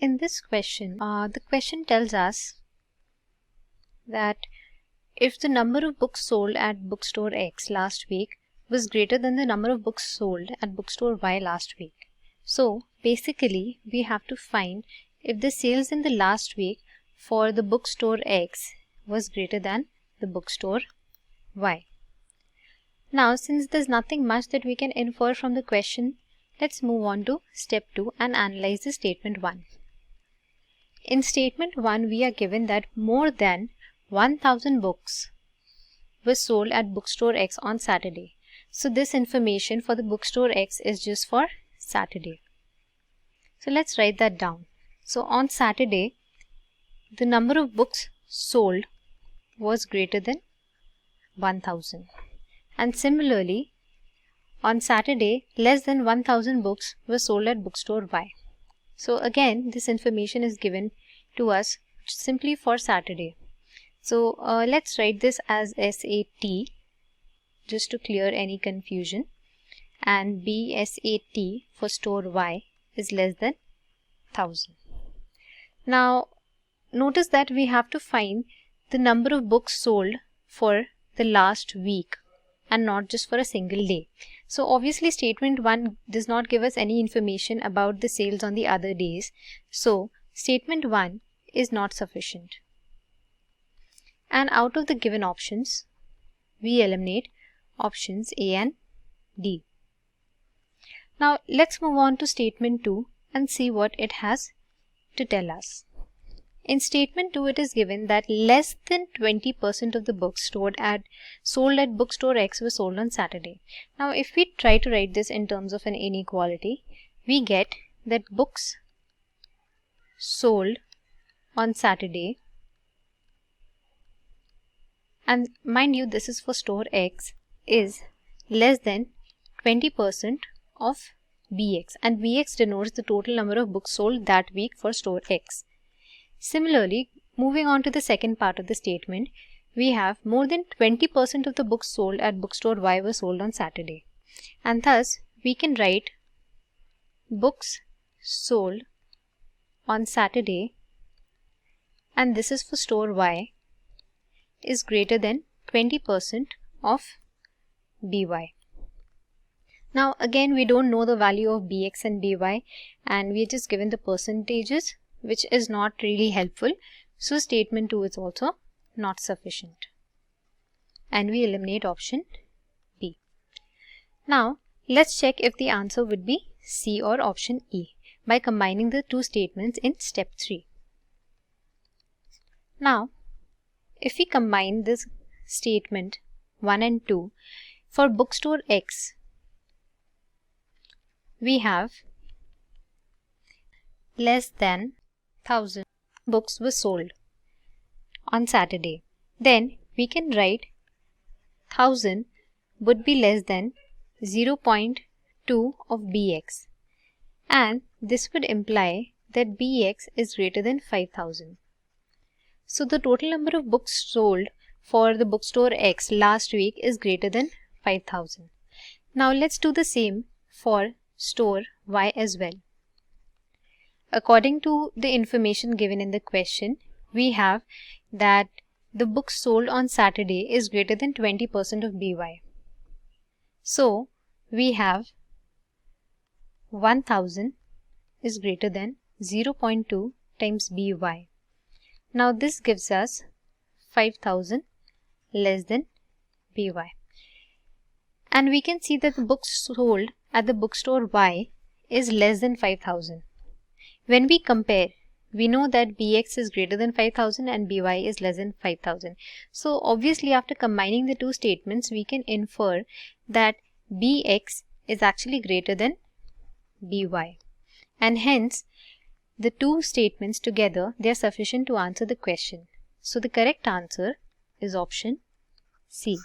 In this question, the question tells us that if the number of books sold at Bookstore X last week was greater than the number of books sold at Bookstore Y last week. So basically we have to find if the sales in the last week for the Bookstore X was greater than the Bookstore Y. Now since there's nothing much that we can infer from the question, let's move on to step 2 and analyze the statement 1. In statement 1 we are given that more than 1000 books were sold at Bookstore X on Saturday. So this information for the Bookstore X is just for Saturday. So let's write that down. So on Saturday, the number of books sold was greater than 1000. And similarly, on Saturday, less than 1000 books were sold at Bookstore Y. So again, this information is given to us simply for Saturday. So let's write this as SAT just to clear any confusion, and BSAT for store Y is less than 1000. Now notice that we have to find the number of books sold for the last week and not just for a single day. So obviously statement 1 does not give us any information about the sales on the other days. So statement 1 is not sufficient. And out of the given options, we eliminate options A and D. Now let's move on to statement 2 and see what it has to tell us. In statement 2 it is given that less than 20% of the books sold at Bookstore X were sold on Saturday. Now if we try to write this in terms of an inequality, we get that books sold on Saturday, and mind you this is for store X, is less than 20% of BX, and BX denotes the total number of books sold that week for store X. Similarly, moving on to the second part of the statement, we have more than 20% of the books sold at Bookstore Y were sold on Saturday, and thus we can write books sold on Saturday, and this is for store Y, is greater than 20% of BY. Now again we don't know the value of BX and BY, and we are just given the percentages, which is not really helpful. So statement 2 is also not sufficient, and we eliminate option B. Now let's check if the answer would be C or option E by combining the two statements in step 3. Now if we combine this statement 1 and 2 for Bookstore X, we have less than 1000 books were sold on Saturday. Then we can write 1000 would be less than 0.2 of BX, and this would imply that BX is greater than 5000. So the total number of books sold for the Bookstore X last week is greater than 5000. Now let's do the same for store Y as well. According to the information given in the question, we have that the books sold on Saturday is greater than 20% of BY. So we have 1000 is greater than 0.2 times BY. Now this gives us 5000 less than BY. And we can see that the books sold at the Bookstore Y is less than 5000. When we compare, we know that BX is greater than 5000 and BY is less than 5000. So obviously after combining the two statements, we can infer that BX is actually greater than BY. And hence, the two statements together, they are sufficient to answer the question. So the correct answer is option C.